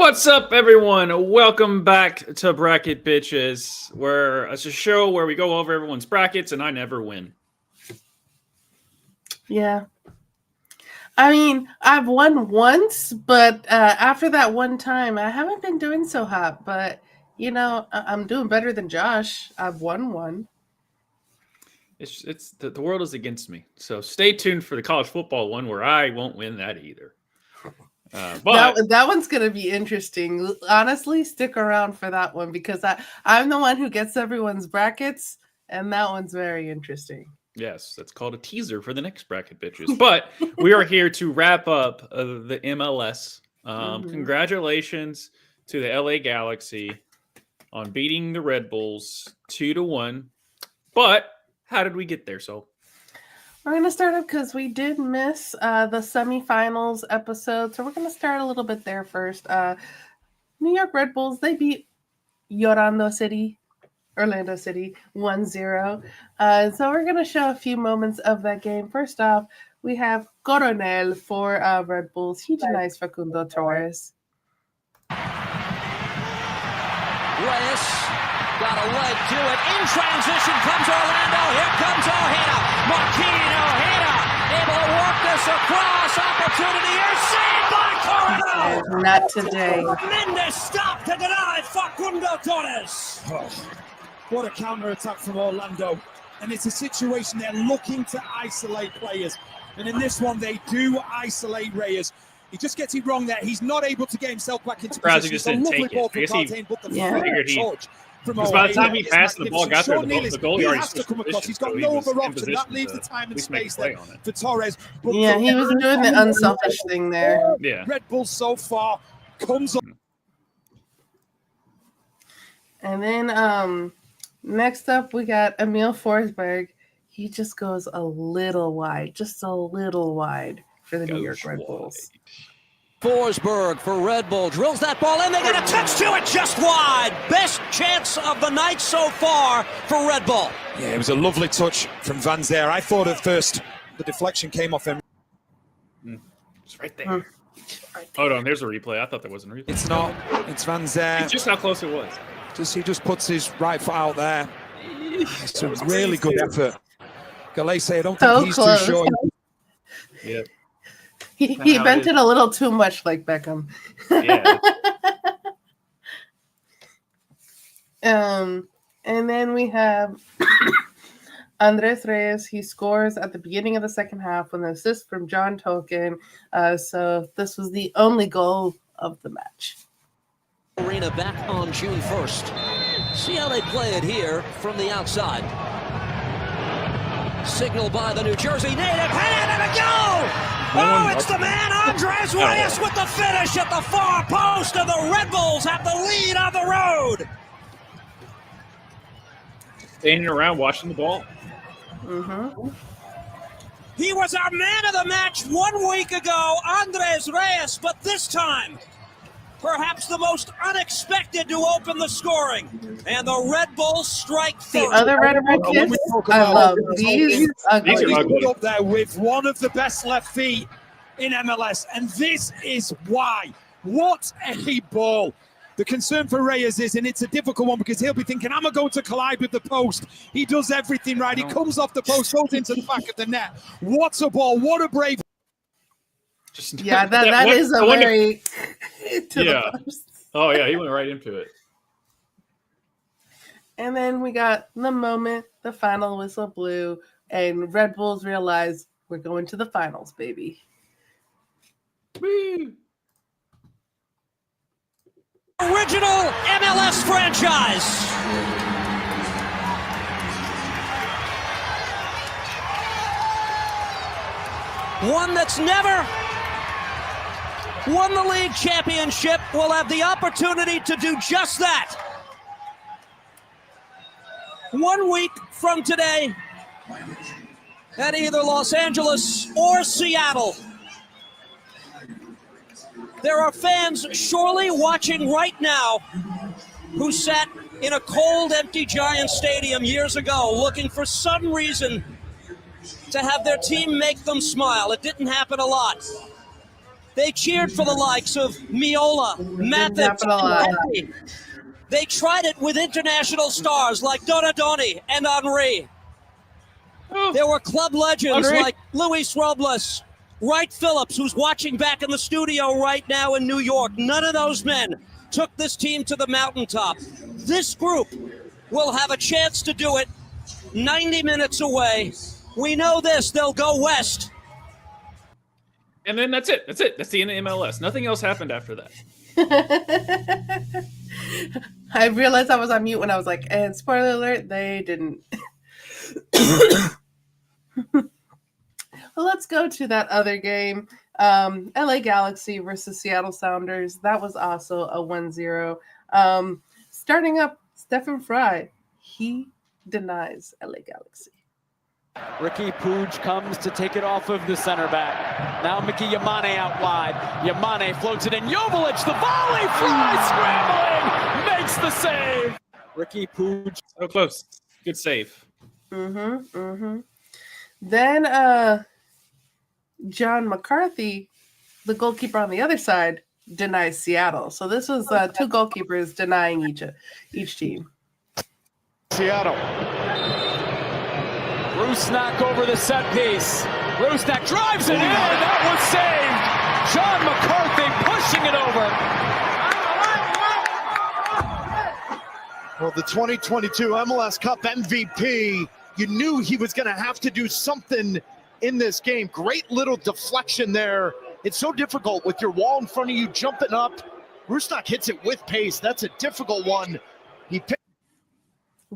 What's up, everyone? Welcome back to Bracket Bitches, where it's a show where we go over everyone's brackets and I never win. Yeah. I mean, I've won once, but after that one time, I haven't been doing so hot. But, you know, I'm doing better than Josh. I've won one. It's the world is against me. So stay tuned for the college football one where I won't win that either. But that one's going to be interesting. Honestly, stick around for that one because I'm the one who gets everyone's brackets, and that one's very interesting. Yes, that's called a teaser for the next Bracket Bitches. But we are here to wrap up the MLS. Congratulations to the LA Galaxy on beating the Red Bulls 2-1. But how did we get there, So? We're going to start up because we did miss the semifinals episode. So we're going to start a little bit there first. New York Red Bulls, they beat Orlando City 1-0. So we're going to show a few moments of that game. First off, we have Coronel for Red Bulls. He denies Facundo Torres. Reyes got a leg to it. In transition comes Orlando. Here comes Ojeda. Marquinhos Ojeda able to work this across. Opportunity here. Saved by Coronel. Not today. Mendes stopped to deny Facundo Torres. Oh, what a counter-attack from Orlando. And it's a situation they're looking to isolate players. And in this one, they do isolate Reyes. He just gets it wrong there. He's not able to get himself back into position. Just didn't take it. But the touch from because by the time he passed the ball, got there, the goalie already has to come across. He's got no other option. That leaves the time and space there for Torres. But yeah, he was doing the unselfish thing there. Yeah. Red Bull so far comes on. And then next up, we got Emil Forsberg. He just goes a little wide for the New York Red Bulls. Forsberg for Red Bull drills that ball in. They get a touch to it just wide. Best chance of the night so far for Red Bull. Yeah, it was a lovely touch from Van Zer. I thought at first the deflection came off him. It's right there. Hold on, there's a replay. I thought there wasn't a replay. It's not. It's Van Zer. It's just how close it was. He just puts his right foot out there. It's a really good effort. Galese, I don't think he's too sure. Yeah. He bent it a little too much like Beckham. Yeah. And then we have Andres Reyes. He scores at the beginning of the second half with an assist from John Token. So this was the only goal of the match. Arena back on June 1st. See how they play it here from the outside. Signal by the New Jersey native. And a goal! Oh, it's the man, Andres Reyes, with the finish at the far post, and the Red Bulls have the lead on the road. Standing around watching the ball. He was our man of the match 1 week ago, Andres Reyes, but this time, perhaps the most unexpected to open the scoring. And the Red Bulls strike first. The other Red kids, I love these. These are ugly. He's up there with one of the best left feet in MLS, and this is why. What a ball. The concern for Reyes is, and it's a difficult one because he'll be thinking, am I going to collide with the post? He does everything right. He comes off the post, goes into the back of the net. What a ball. What a brave. Yeah, that is a very... Yeah. Oh, yeah, he went right into it. And then we got the moment the final whistle blew, and Red Bulls realized we're going to the finals, baby. Woo! Original MLS franchise. One that's never won the league championship will have the opportunity to do just that. 1 week from today at either Los Angeles or Seattle. There are fans surely watching right now who sat in a cold, empty Giant Stadium years ago looking for some reason to have their team make them smile. It didn't happen a lot. They cheered for the likes of Miola, Mathis, capitalize. and Henry. They tried it with international stars like Donadoni and Henri. There were club legends Henry. like Luis Robles, Wright Phillips, who's watching back in the studio right now in New York. None of those men took this team to the mountaintop. This group will have a chance to do it 90 minutes away. We know this, they'll go west. And then that's it. That's it. That's the end of MLS. Nothing else happened after that. I realized I was on mute when I was like, and spoiler alert, they didn't. Well, let's go to that other game. LA Galaxy versus Seattle Sounders. That was also a 1-0. Starting up, Stephen Fry. He denies LA Galaxy. Ricky Puig comes to take it off of the center back. Now Mickey Yamane out wide. Yamane floats it in. Jovic, the volley, Fry scrambling, makes the save. Ricky Puig. So close. Good save. Then John McCarthy, the goalkeeper on the other side, denies Seattle. So this was two goalkeepers denying each team. Seattle. Rusnak over the set piece. Rusnak drives it in. That was saved. John McCarthy pushing it over. Well, the 2022 MLS Cup MVP, you knew he was going to have to do something in this game. Great little deflection there. It's so difficult with your wall in front of you jumping up. Rusnak hits it with pace. That's a difficult one. He picked.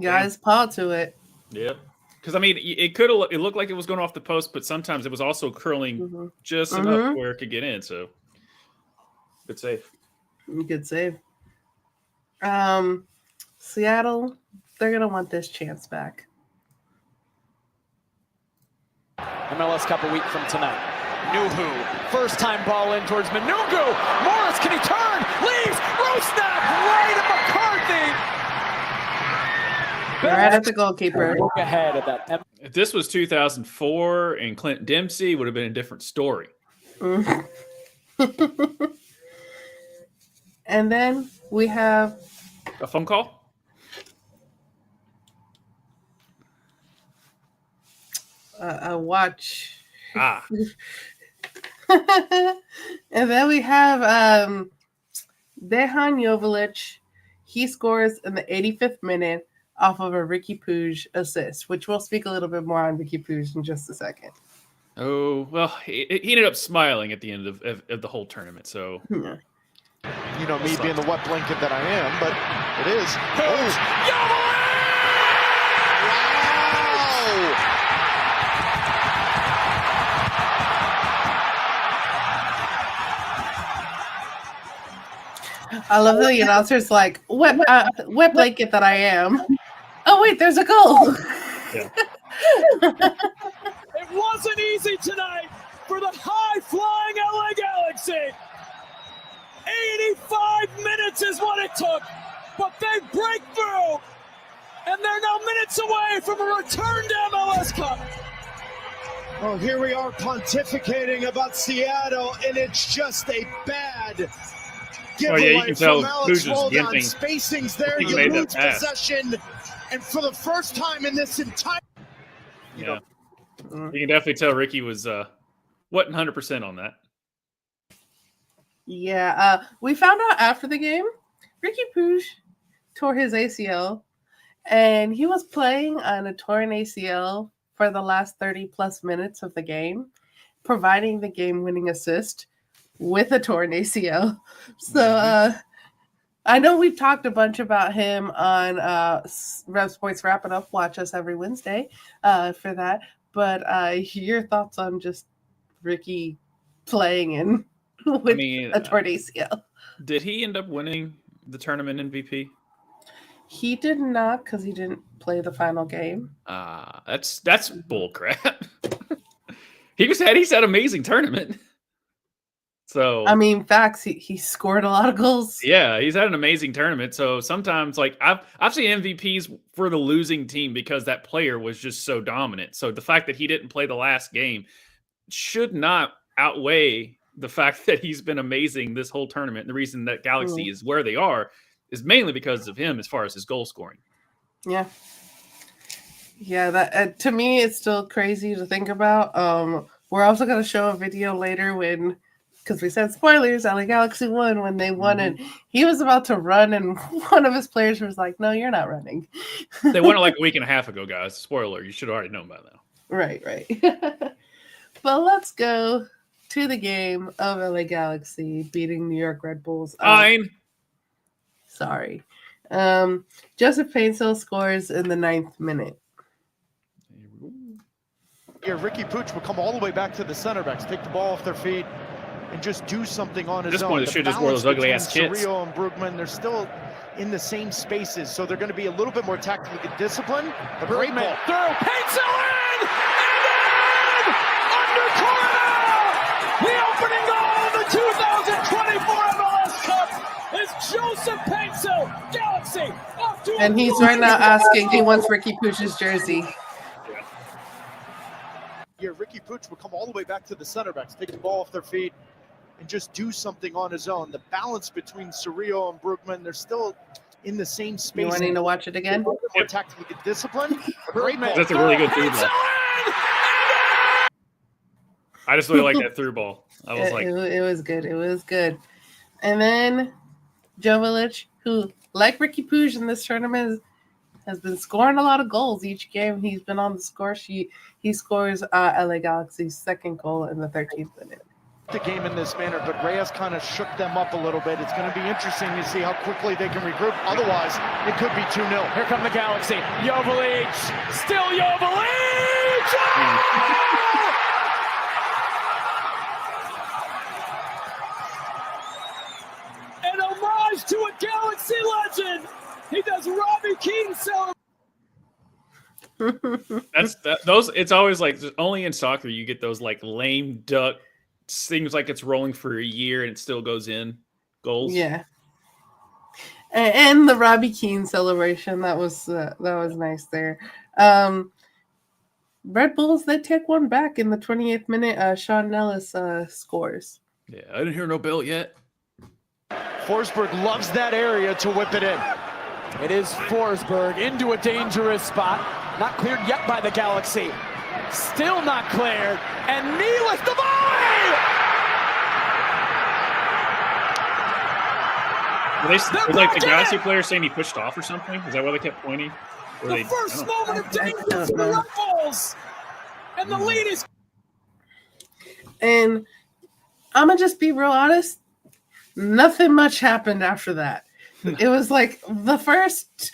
Guys, paw to it. Yep. Because I mean, it looked like it was going off the post, but sometimes it was also curling just enough where it could get in. So good save. Good save. Seattle, they're gonna want this chance back. MLS Cup a week from tonight. Nuhu, first time ball in towards Manugu. Morris, can he turn? Leaves. Rusnak right at McCarthy. Right at the goalkeeper. Look ahead at that. If this was 2004 and Clint Dempsey, it would have been a different story. And then we have A phone call? a watch. Ah. And then we have Dejan Jovic. He scores in the 85th minute off of a Ricky Puig assist, which we'll speak a little bit more on Ricky Puig in just a second. Oh, well, he ended up smiling at the end of the whole tournament. So, Yeah. You know, me being the wet blanket that I am, but it is. I love the announcer's like, wet blanket that I am. Oh, wait, there's a goal. yeah. It wasn't easy tonight for the high-flying LA Galaxy. 85 minutes is what it took, but they break through, and they're now minutes away from a return to MLS Cup. Oh, here we are pontificating about Seattle, and it's just a bad giveaway you can tell from Alex Puig is Roldan. gimping. Spacing's there, He you made that lose pass. possession, and for the first time in this entire... Yeah. You can definitely tell Ricky was wasn't 100% on that. Yeah, we found out after the game, Ricky Puig tore his ACL, and he was playing on a torn ACL for the last 30-plus minutes of the game, providing the game-winning assist with a torn ACL. So I know we've talked a bunch about him on Rev Sports Wrap It Up. Watch us every Wednesday for that. But your thoughts on just Ricky playing in with a torn ACL? Did he end up winning the tournament MVP? He did not, because he didn't play the final game. That's bull crap. He's had amazing tournament. So I mean, facts. He scored a lot of goals. Yeah, he's had an amazing tournament. So sometimes, like I've seen MVPs for the losing team because that player was just so dominant. So the fact that he didn't play the last game should not outweigh the fact that he's been amazing this whole tournament. The reason that Galaxy is where they are is mainly because of him as far as his goal scoring. Yeah. Yeah, that to me, it's still crazy to think about. We're also going to show a video later because we said spoilers, LA Galaxy won when they won, and he was about to run, and one of his players was like, "No, you're not running." They won it like a week and a half ago, guys. Spoiler, you should have already known by now. Right. But let's go to the game of LA Galaxy beating New York Red Bulls. Fine. Sorry. Joseph Painsil scores in the 9th minute. Here, Ricky Pooch will come all the way back to the center backs, take the ball off their feet, and just do something on his This own. point, should just wear those ugly ass kits. Cirillo and Brugman, they're still in the same spaces, so they're going to be a little bit more tactically disciplined. But great ball. Through, Painsil in! And in! Under corner! The opening goal of the 2024 MLS Cup is Joseph Painsil, Galaxy, off to And he's right now asking, he wants Ricky Pooch's jersey. Here, Ricky Pooch will come all the way back to the center backs, take the ball off their feet, and just do something on his own. The balance between Cirillo and Brugman, they're still in the same space. You wanting to watch it again? More tactically disciplined. Great ball. That's a really good through ball. I just really like that through ball. I was like, it was good. It was good. And then Jovic, who, like Ricky Pooch in this tournament, has been scoring a lot of goals each game. He's been on the score sheet. He scores LA Galaxy's 2nd goal in the 13th minute. The game in this manner, but Reyes kind of shook them up a little bit. It's going to be interesting to see how quickly they can regroup. Otherwise, it could be 2-0. Here come the Galaxy. Jovic, still Jovic! An homage to a Galaxy legend. He does Robbie Keane celebration. those. It's always like only in soccer you get those like lame duck. Seems like it's rolling for a year and it still goes in goals. Yeah. And the Robbie Keane celebration, that was nice there. Red Bulls, they take one back in the 28th minute. Sean Nellis scores. Yeah, I didn't hear no bell yet. Forsberg loves that area to whip it in. It is Forsberg into a dangerous spot. Not cleared yet by the Galaxy. Still not cleared. And Nealis the volley! Were like the Galaxy player saying he pushed off or something? Is that why they kept pointing? Or The first moment of danger for the Red Bulls. And the lead is... And I'm going to just be real honest. Nothing much happened after that. It was like the first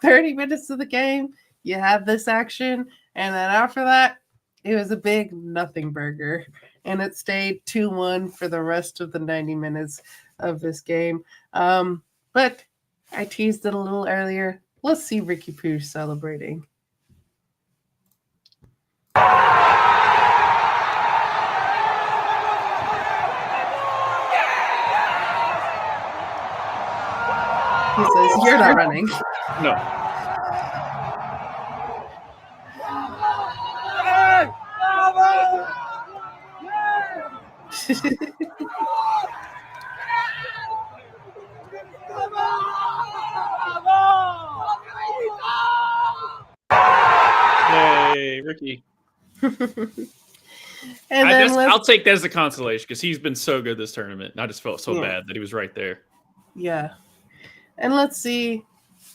30 minutes of the game, you had this action. And then after that, it was a big nothing burger. And it stayed 2-1 for the rest of the 90 minutes of this game. But I teased it a little earlier. Let's see Ricky Pooch celebrating. He says, "You're not running." No. Yay, Ricky. I'll take that as a consolation because he's been so good this tournament. I just felt so bad that he was right there. Yeah. And let's see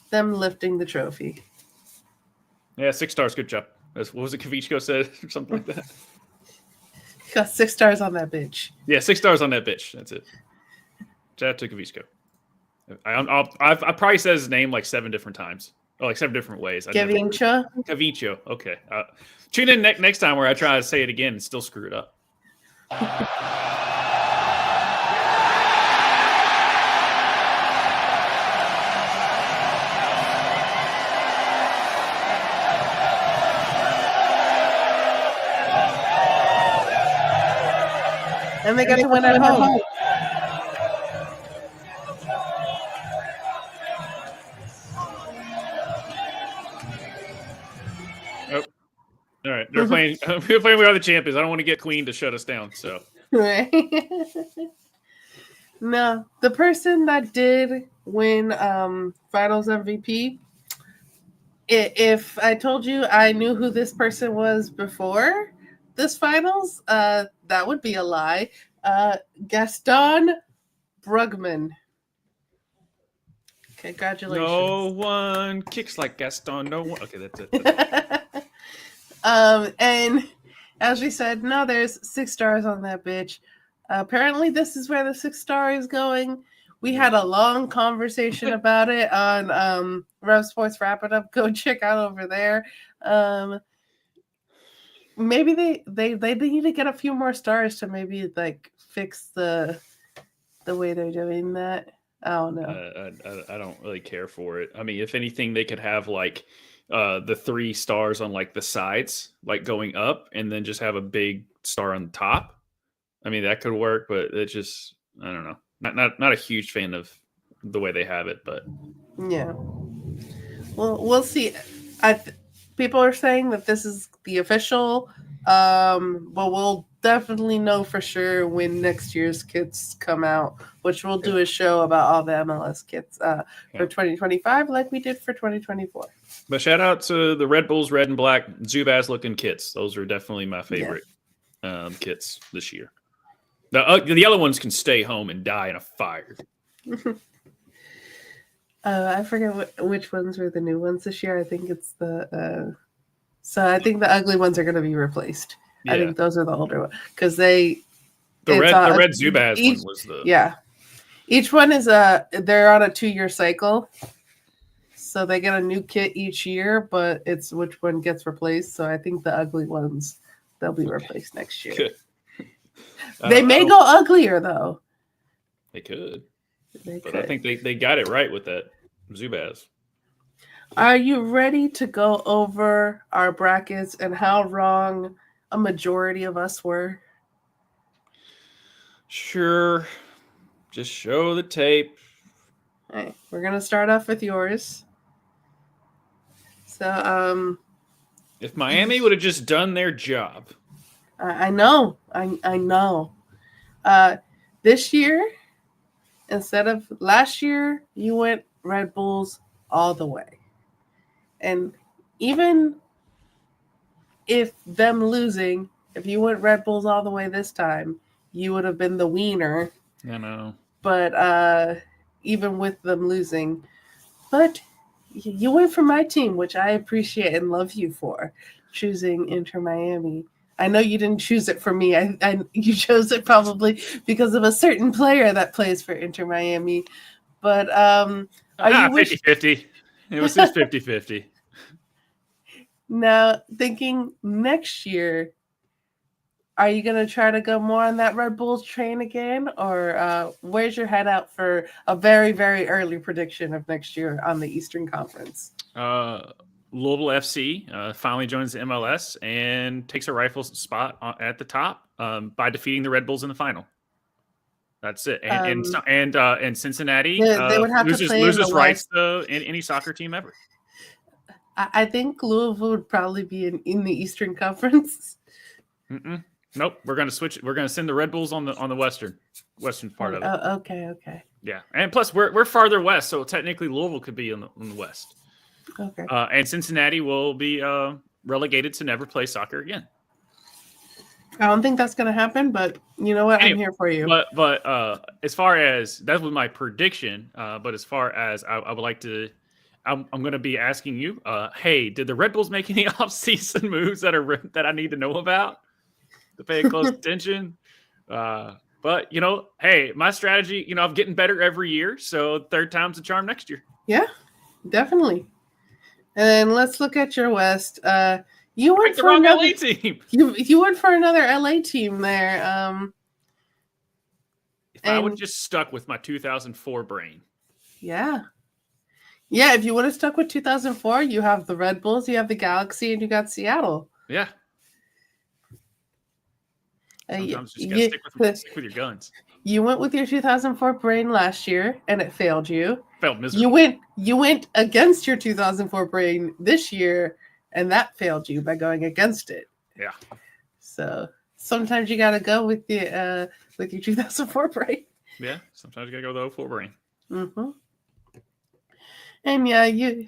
them lifting the trophy. Yeah, 6 stars. Good job. What was it Kavichko said or something like that? Got 6 stars on that bitch. Yeah, 6 stars on that bitch. That's it. Shout out to Kavichko. I've probably said his name like 7 different times. Or like 7 different ways. Cavicho. Okay. Tune in next time where I try to say it again and still screw it up. And they got to win at home. Oh. All right. They're playing. We're playing. We are the champions. I don't want to get Queen to shut us down. So Right. No, the person that did win Finals MVP. If I told you I knew who this person was before this Finals, that would be a lie. Gaston Brugman. Congratulations. No one kicks like Gaston. No one. Okay, that's it. And as we said, no, there's 6 stars on that bitch. Apparently, this is where the 6 star is going. We had a long conversation about it on Rev Sports Wrap It Up. Go check out over there. Maybe they need to get a few more stars to maybe like fix the way they're doing that. I don't know. I don't really care for it. I mean, if anything, they could have like the 3 stars on like the sides, like going up, and then just have a big star on the top. I mean, that could work, but it just, I don't know. Not a huge fan of the way they have it, but yeah. Well, we'll see. People are saying that this is the official, but we'll definitely know for sure when next year's kits come out, which we'll do a show about all the MLS kits for 2025 like we did for 2024. But shout out to the Red Bulls red and black Zubaz looking kits. Those are definitely my favorite kits this year. The yellow ones can stay home and die in a fire. I forget which ones were the new ones this year. I think it's the so I think the ugly ones are going to be replaced. Yeah. I think those are the older ones because the red Zubaz one was the Each one is they're on a 2-year cycle, so they get a new kit each year, but it's which one gets replaced. So I think the ugly ones they'll be replaced next year. Good. They may go uglier though. They could. But I think they got it right with that Zubaz. Are you ready to go over our brackets and how wrong a majority of us were? Sure. Just show the tape. All right, we're gonna start off with yours. So, if Miami would have just done their job. I know. I know. This year, instead of last year, you went Red Bulls all the way. And even if them losing, if you went Red Bulls all the way this time, you would have been the wiener. I know. But even with them losing, but you went for my team, which I appreciate and love you for choosing Inter Miami. I know you didn't choose it for me. You chose it probably because of a certain player that plays for Inter Miami. But are you 50-50. It was just 50-50. Now, thinking next year, are you going to try to go more on that Red Bulls train again? Or where's your head out for a very, very early prediction of next year on the Eastern Conference? Louisville FC finally joins the MLS and takes a rifle spot at the top by defeating the Red Bulls in the final. That's it. And Cincinnati they would have loses rights to any soccer team ever. I think Louisville would probably be in the Eastern Conference. Nope. We're gonna switch. We're gonna send the Red Bulls on the western part of it. Okay. Yeah, and plus we're farther west, so technically Louisville could be in the west. Okay. And Cincinnati will be relegated to never play soccer again. I don't think that's going to happen, but you know what? I'm here for you. But as far as that was my prediction, but as far as I would like to, I'm going to be asking you, hey, did the Red Bulls make any off-season moves that I need to know about to pay close attention? But hey, my strategy, I'm getting better every year, so third time's a charm next year. Yeah, definitely. And then let's look at your West. You went for another LA team. You went for another LA team there. If I would just stuck with my 2004 brain. Yeah. If you would have stuck with 2004, you have the Red Bulls, you have the Galaxy, and you got Seattle. Yeah. Sometimes you just gotta stick with your guns. You went with your 2004 brain last year, and it failed you. Failed miserably. You went against your 2004 brain this year, and that failed you by going against it. Yeah. So sometimes you got to go with your 2004 brain. Yeah, sometimes you got to go with the 04 brain. Mm-hmm. And yeah, you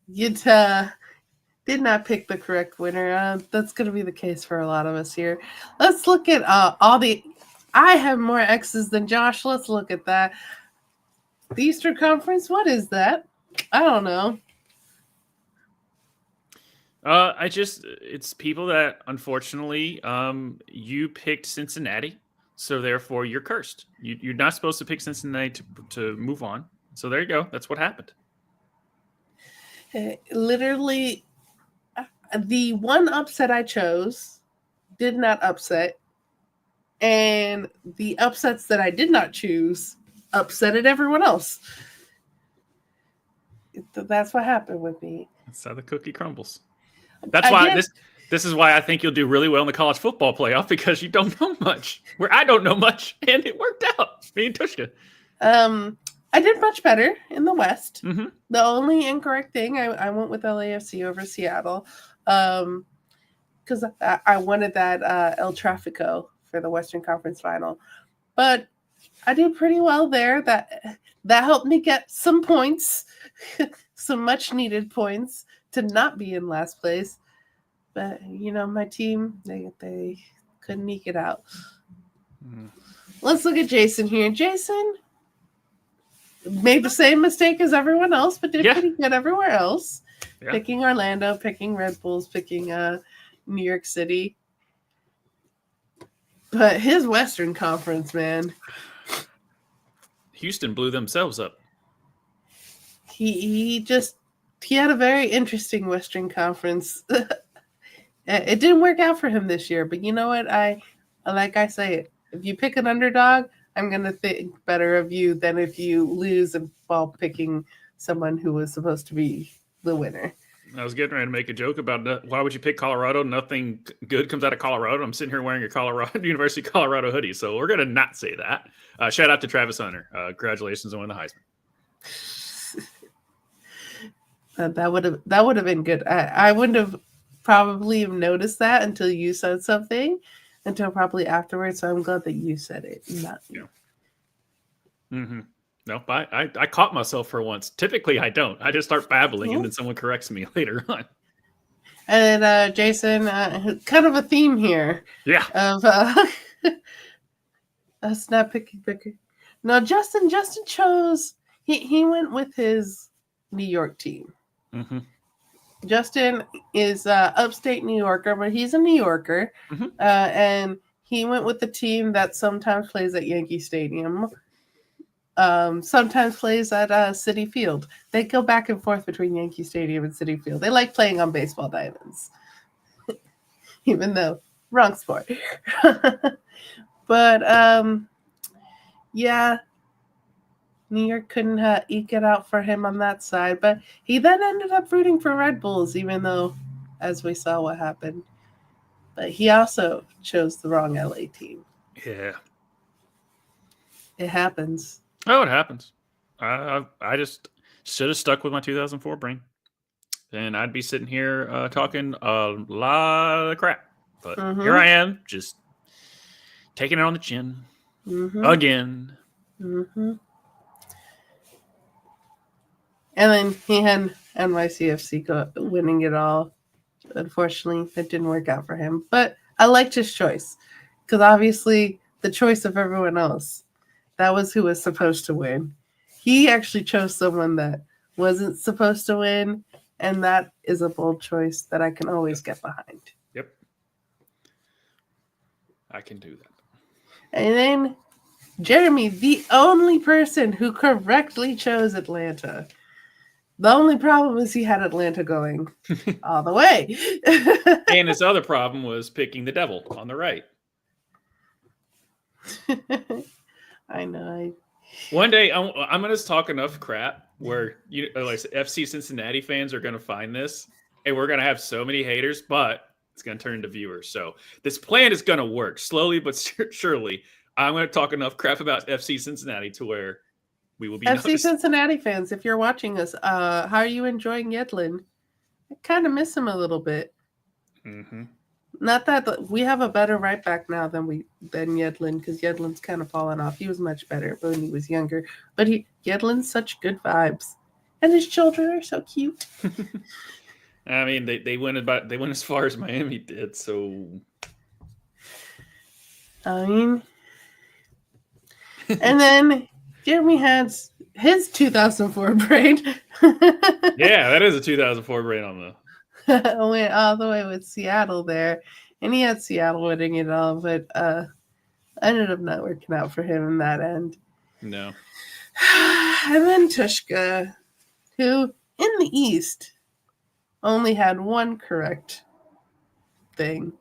did not pick the correct winner. That's going to be the case for a lot of us here. Let's look at all the. I have more X's than Josh. Let's look at that. The Eastern Conference. What is that? I don't know. It's people that unfortunately, you picked Cincinnati, so therefore you're cursed. You're not supposed to pick Cincinnati to move on. So there you go. That's what happened. Literally, the one upset I chose did not upset, and the upsets that I did not choose upsetted everyone else. That's what happened with me. That's how the cookie crumbles. That's why this is why I think you'll do really well in the college football playoff, because you don't know much. Where I don't know much, and it worked out. Me and Tushka. I did much better in the West. Mm-hmm. The only incorrect thing, I went with LAFC over Seattle, because I wanted that El Tráfico for the Western Conference Final. But I did pretty well there. That helped me get some points, some much needed points to not be in last place. But my team, they couldn't eke it out. Mm. Let's look at Jason here. Jason made the same mistake as everyone else, but did pretty good everywhere else. Yeah. Picking Orlando, picking Red Bulls, picking New York City. But his Western Conference, man. Houston blew themselves up. He had a very interesting Western Conference. It didn't work out for him this year, but you know what? Like I say, if you pick an underdog, I'm going to think better of you than if you lose while picking someone who was supposed to be the winner. I was getting ready to make a joke about why would you pick Colorado? Nothing good comes out of Colorado. I'm sitting here wearing a University of Colorado hoodie, so we're going to not say that. Shout out to Travis Hunter. Congratulations on winning the Heisman. That would have been good. I wouldn't have probably noticed that until you said something, until probably afterwards. So I'm glad that you said it, not me. Yeah. Mm-hmm. No, I caught myself for once. Typically, I don't. I just start babbling, and then someone corrects me later on. And then Jason, kind of a theme here. Yeah. Of us not picking. No, Justin chose. He went with his New York team. Mm-hmm. Justin is upstate New Yorker, but he's a New Yorker, and he went with the team that sometimes plays at Yankee Stadium. Sometimes plays at Citi Field. They go back and forth between Yankee Stadium and Citi Field. They like playing on baseball diamonds, even though wrong sport. But yeah, New York couldn't eke it out for him on that side. But he then ended up rooting for Red Bulls, even though, as we saw what happened. But he also chose the wrong LA team. Yeah, it happens. Oh, it happens. I just should have stuck with my 2004 brain, and I'd be sitting here talking a lot of crap. But here I am, just taking it on the chin again. Mm-hmm. And then he had NYCFC winning it all. Unfortunately, it didn't work out for him. But I liked his choice, because obviously the choice of everyone else, that was who was supposed to win. He actually chose someone that wasn't supposed to win, and that is a bold choice that I can always get behind. Yep. I can do that. And then Jeremy, the only person who correctly chose Atlanta. The only problem is he had Atlanta going all the way. And his other problem was picking the devil on the right. I know. One day I'm going to talk enough crap where like FC Cincinnati fans are going to find this, and we're going to have so many haters, but it's going to turn into viewers. So this plan is going to work slowly but surely. I'm going to talk enough crap about FC Cincinnati to where we will be FC noticed. Cincinnati fans, if you're watching us, how are you enjoying Yedlin? I kind of miss him a little bit. Mm-hmm. Not that we have a better right back now than Yedlin, because Yedlin's kind of fallen off. He was much better when he was younger, but Yedlin's such good vibes, and his children are so cute. I mean, they went as far as Miami did, so I mean, and then Jeremy had his 2004 braid. yeah, that is a 2004 braid on the. Went all the way with Seattle there, and he had Seattle winning it all, but ended up not working out for him in that end. No. And then Tushka, who in the East only had one correct thing.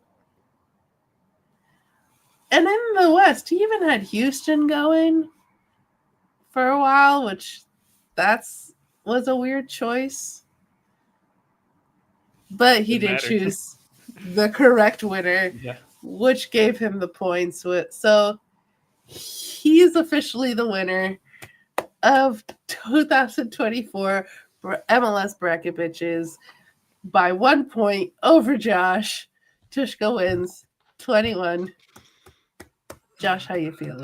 And in the West, he even had Houston going for a while, which was a weird choice. But he did choose the correct winner, which gave him the points. So he's officially the winner of 2024 for MLS Bracket Bitches by 1 point over Josh. Tushka wins 21. Josh, how you feeling?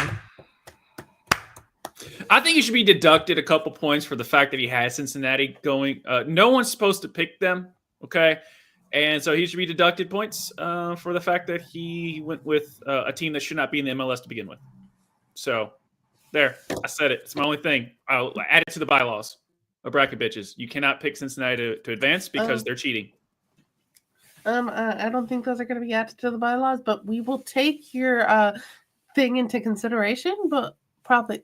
I think he should be deducted a couple points for the fact that he has Cincinnati going. No one's supposed to pick them, okay? And so he should be deducted points for the fact that he went with a team that should not be in the MLS to begin with. So there, I said it. It's my only thing. I'll add it to the bylaws of Bracket Bitches. You cannot pick Cincinnati to advance because they're cheating. I don't think those are going to be added to the bylaws, but we will take your thing into consideration, but probably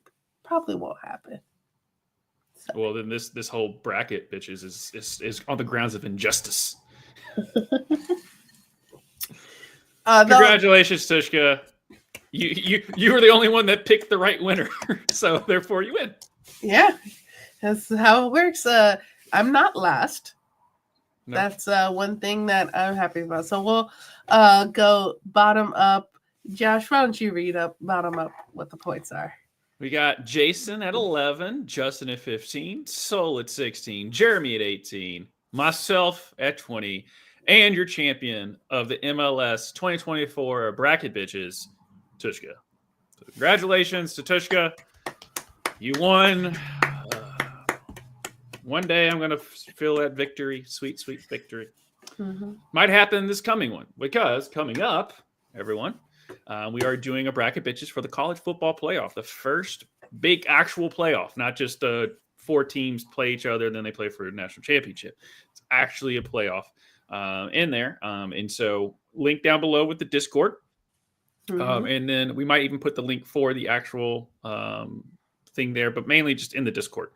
won't happen. So. Well, then this whole Bracket Bitches is on the grounds of injustice. Congratulations, Tushka. You were the only one that picked the right winner, so therefore you win. Yeah, that's how it works. I'm not last. No. That's one thing that I'm happy about. So we'll go bottom up. Josh, why don't you read up bottom up what the points are? We got Jason at 11, Justin at 15, Sol at 16, Jeremy at 18, myself at 20, and your champion of the MLS 2024 Bracket Bitches, Tushka. So congratulations to Tushka. You won. One day I'm going to feel that victory, sweet, sweet victory. Mm-hmm. Might happen this coming one, because coming up, everyone, we are doing a Bracket Bitches for the college football playoff, the first big actual playoff, not just 4 teams play each other and then they play for a national championship. It's actually a playoff in there. And so link down below with the Discord. Mm-hmm. And then we might even put the link for the actual thing there, but mainly just in the Discord.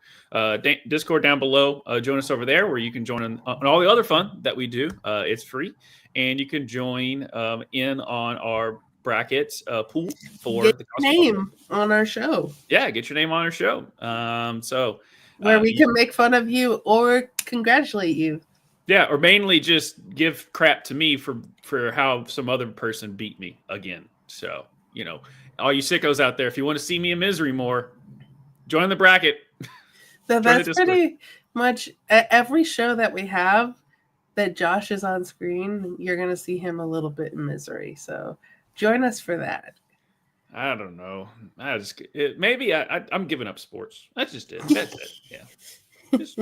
Discord down below. Join us over there where you can join on all the other fun that we do. It's free. And you can join in on our brackets pool for get the name on our show. Yeah, get your name on our show. So where we can make fun of you or congratulate you. Yeah, or mainly just give crap to me for how some other person beat me again. So, all you sickos out there, if you want to see me in misery more, join the bracket. So that's pretty much every show that we have that Josh is on screen, you're going to see him a little bit in misery. So join us for that. I don't know. Maybe I'm giving up sports. That's just it. That's it. Yeah. Just...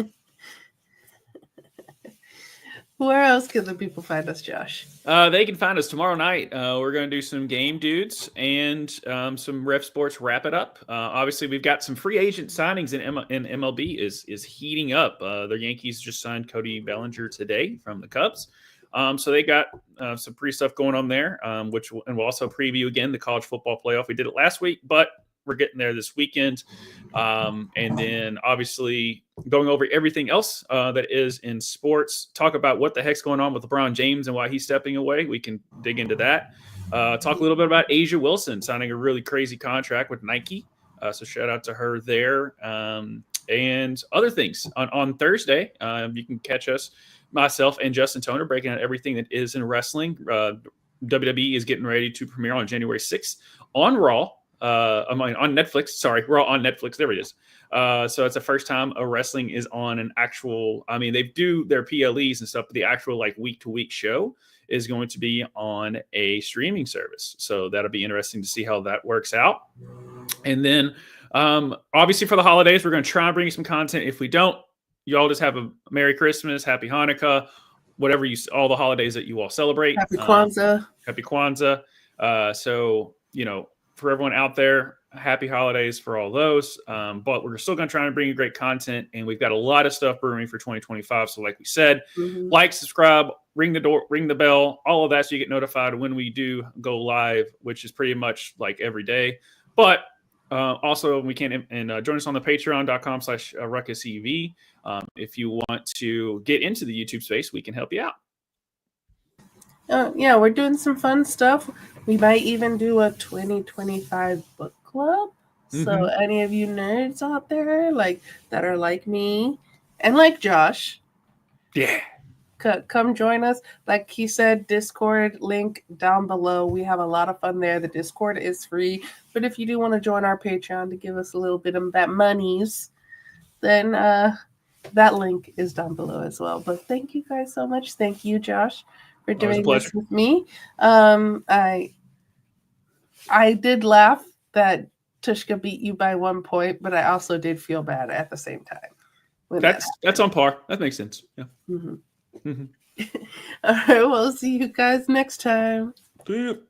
Where else can the people find us, Josh? They can find us tomorrow night. We're going to do some game dudes and some Ref Sports wrap it up. Obviously, we've got some free agent signings in MLB is heating up. The Yankees just signed Cody Bellinger today from the Cubs. So they got some free stuff going on there, and we'll also preview again the college football playoff. We did it last week, but we're getting there this weekend. And then obviously going over everything else that is in sports, talk about what the heck's going on with LeBron James and why he's stepping away. We can dig into that. Talk a little bit about Asia Wilson signing a really crazy contract with Nike. So shout out to her there. And other things on Thursday, you can catch us, myself and Justin Toner, breaking out everything that is in wrestling. WWE is getting ready to premiere on January 6th on Raw. on Netflix. Sorry, Raw on Netflix. There it is. So it's the first time a wrestling is on an actual. I mean, they do their PLEs and stuff, but the actual like week to week show is going to be on a streaming service. So that'll be interesting to see how that works out. And then, obviously, for the holidays, we're going to try and bring you some content. If we don't, you all just have a Merry Christmas, Happy Hanukkah, whatever all the holidays that you all celebrate. Happy Kwanzaa. Happy Kwanzaa. So, for everyone out there, happy holidays for all those. But we're still going to try and bring you great content, and we've got a lot of stuff brewing for 2025. So, like we said, like, subscribe, ring the bell, all of that, so you get notified when we do go live, which is pretty much like every day. But also, we can join us on the patreon.com/ruckusev. If you want to get into the YouTube space, we can help you out. Yeah, we're doing some fun stuff. We might even do a 2025 book club. So any of you nerds out there that are like me and like Josh, yeah, come join us. Like he said, Discord link down below. We have a lot of fun there. The Discord is free, but if you do want to join our Patreon to give us a little bit of that monies, then that link is down below as well. But thank you guys so much. Thank you, Josh, for doing this with me. I did laugh that Tushka beat you by 1 point, but I also did feel bad at the same time. That's on par. That makes sense. Yeah. All right, we'll see you guys next time. See you.